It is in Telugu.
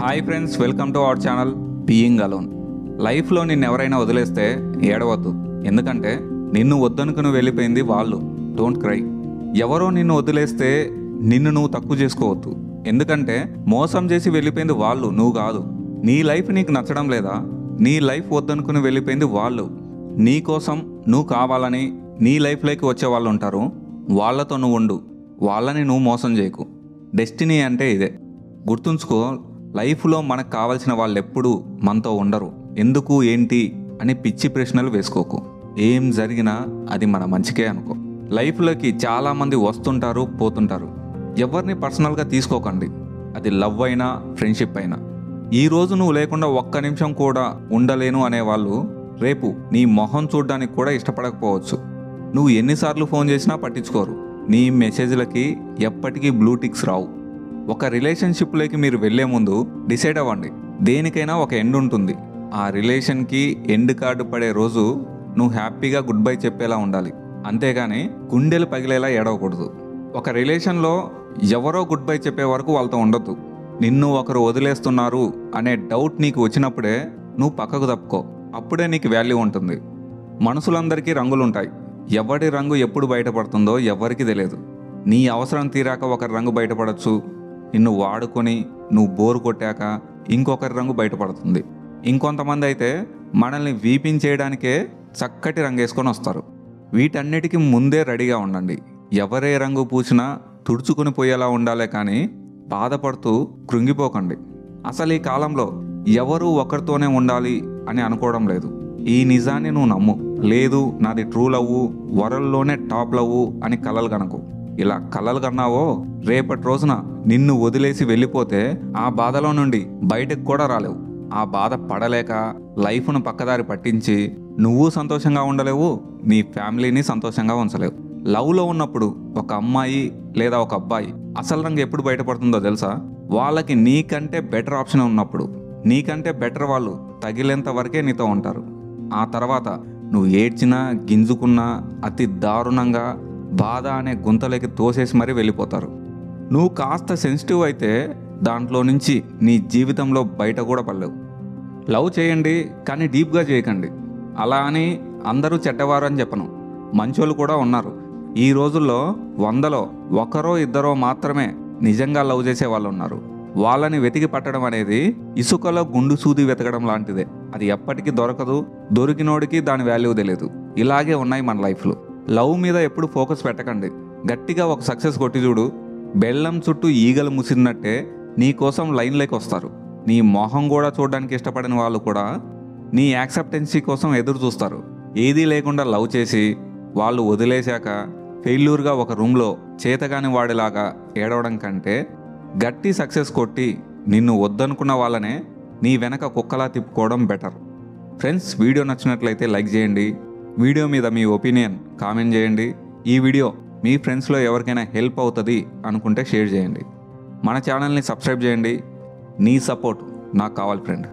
Hi friends, welcome to our channel being alone. లైఫ్లో నిన్ను ఎవరైనా వదిలేస్తే ఏడవద్దు, ఎందుకంటే నిన్ను వద్దనుకుని వెళ్ళిపోయింది వాళ్ళు. Don't cry. ఎవరో నిన్ను వదిలేస్తే నిన్ను నువ్వు తక్కువ చేసుకోవద్దు, ఎందుకంటే మోసం చేసి వెళ్ళిపోయింది వాళ్ళు, నువ్వు కాదు. నీ లైఫ్ నీకు నచ్చడం లేదా? నీ లైఫ్ వద్దనుకుని వెళ్ళిపోయింది వాళ్ళు. నీ కోసం నువ్వు కావాలని నీ లైఫ్లోకి వచ్చే వాళ్ళు ఉంటారు, వాళ్ళతో నువ్వు ఉండు, వాళ్ళని నువ్వు మోసం చేయకు. డెస్టినీ అంటే ఇదే. గుర్తుంచుకో, లైఫ్లో మనకు కావాల్సిన వాళ్ళు ఎప్పుడూ మనతో ఉండరు. ఎందుకు ఏంటి అని పిచ్చి ప్రశ్నలు వేసుకోకు. ఏం జరిగినా అది మన మంచికే అనుకో. లైఫ్లోకి చాలామంది వస్తుంటారు, పోతుంటారు. ఎవరిని పర్సనల్గా తీసుకోకండి, అది లవ్ అయినా ఫ్రెండ్షిప్ అయినా. ఈరోజు నువ్వు లేకుండా ఒక్క నిమిషం కూడా ఉండలేను అనేవాళ్ళు రేపు నీ మొహం చూడడానికి కూడా ఇష్టపడకపోవచ్చు. నువ్వు ఎన్నిసార్లు ఫోన్ చేసినా పట్టించుకోరు. నీ మెసేజ్లకి ఎప్పటికీ బ్లూ టిక్స్ రావు. ఒక రిలేషన్షిప్లోకి మీరు వెళ్ళే ముందు డిసైడ్ అవ్వండి, దేనికైనా ఒక ఎండ్ ఉంటుంది. ఆ రిలేషన్కి ఎండ్ కార్డు పడే రోజు నువ్వు హ్యాపీగా గుడ్ బై చెప్పేలా ఉండాలి, అంతేగాని గుండెలు పగిలేలా ఏడవకూడదు. ఒక రిలేషన్లో ఎవరో గుడ్ బై చెప్పే వరకు వాళ్ళతో ఉండొద్దు. నిన్ను ఒకరు వదిలేస్తున్నారు అనే డౌట్ నీకు వచ్చినప్పుడే నువ్వు పక్కకు తప్పుకో, అప్పుడే నీకు వాల్యూ ఉంటుంది. మనుషులందరికీ రంగులుంటాయి, ఎవరి రంగు ఎప్పుడు బయటపడుతుందో ఎవరికి తెలియదు. నీ అవసరం తీరాక ఒకరి రంగు బయటపడచ్చు, నిన్ను వాడుకొని నువ్వు బోరు కొట్టాక ఇంకొకరి రంగు బయటపడుతుంది. ఇంకొంతమంది అయితే మనల్ని వీపించేయడానికే చక్కటి రంగు వేసుకొని వస్తారు. వీటన్నిటికీ ముందే రెడీగా ఉండండి. ఎవరే రంగు పూసినా తుడుచుకొని పోయేలా ఉండాలే కానీ బాధపడుతూ కృంగిపోకండి. అసలు ఈ కాలంలో ఎవరు ఒకరితోనే ఉండాలి అని అనుకోవడం లేదు. ఈ నిజాన్ని నువ్వు నమ్ము. లేదు నాది ట్రూ లవ్వు, వరల్డ్లోనే టాప్ లవ్వు అని కలలు కనకు. ఇలా కలలు కన్నావో రేపటి రోజున నిన్ను వదిలేసి వెళ్ళిపోతే ఆ బాధలో నుండి బయటకు కూడా రాలేవు. ఆ బాధ పడలేక లైఫ్ను పక్కదారి పట్టించి నువ్వు సంతోషంగా ఉండలేవు, నీ ఫ్యామిలీని సంతోషంగా ఉంచలేవు. లవ్లో ఉన్నప్పుడు ఒక అమ్మాయి లేదా ఒక అబ్బాయి అసలు రంగు ఎప్పుడు బయటపడుతుందో తెలుసా? వాళ్ళకి నీకంటే బెటర్ ఆప్షన్ ఉన్నప్పుడు. నీకంటే బెటర్ వాళ్ళు తగిలేంత వరకే నీతో ఉంటారు. ఆ తర్వాత నువ్వు ఏడ్చినా గింజుకున్నా అతి దారుణంగా బాధ అనే గుంతలోకి తోసేసి మరీ వెళ్ళిపోతారు. నువ్వు కాస్త సెన్సిటివ్ అయితే దాంట్లో నుంచి నీ జీవితంలో బయట కూడా పడలేవు. లవ్ చేయండి కానీ డీప్గా చేయకండి. అలా అని అందరూ చెడ్డవారు అని చెప్పను, మంచోళ్ళు కూడా ఉన్నారు. ఈ రోజుల్లో 100లో ఒకరో ఇద్దరో మాత్రమే నిజంగా లవ్ చేసే వాళ్ళు ఉన్నారు. వాళ్ళని వెతికి పట్టడం అనేది ఇసుకలో గుండు సూది వెతకడం లాంటిదే. అది ఎప్పటికీ దొరకదు, దొరికినోడికి దాని వాల్యూ తెలియదు. ఇలాగే ఉన్నాయి మన లైఫ్లో. లవ్ మీద ఎప్పుడు ఫోకస్ పెట్టకండి. గట్టిగా ఒక సక్సెస్ కొట్టి చూడు, బెల్లం చుట్టూ ఈగలు ముసిరినట్టే నీ కోసం లైన్లోకి వస్తారు. నీ మొహం కూడా చూడడానికి ఇష్టపడిన వాళ్ళు కూడా నీ యాక్సెప్టెన్సీ కోసం ఎదురు చూస్తారు. ఏదీ లేకుండా లవ్ చేసి వాళ్ళు వదిలేశాక ఫెయిల్యూర్గా ఒక రూమ్లో చేతగాని వాడిలాగా ఏడవడం కంటే గట్టి సక్సెస్ కొట్టి నిన్ను వద్దనుకున్న వాళ్ళనే నీ వెనక కుక్కలా తిప్పుకోవడం బెటర్. ఫ్రెండ్స్, వీడియో నచ్చినట్లయితే లైక్ చేయండి. వీడియో మీద మీ ఒపీనియన్ కామెంట్ చేయండి. ఈ వీడియో మీ ఫ్రెండ్స్లో ఎవరికైనా హెల్ప్ అవుతుంది అనుకుంటే షేర్ చేయండి. మన ఛానల్ని సబ్స్క్రైబ్ చేయండి. నీ సపోర్ట్ నాకు కావాలి ఫ్రెండ్.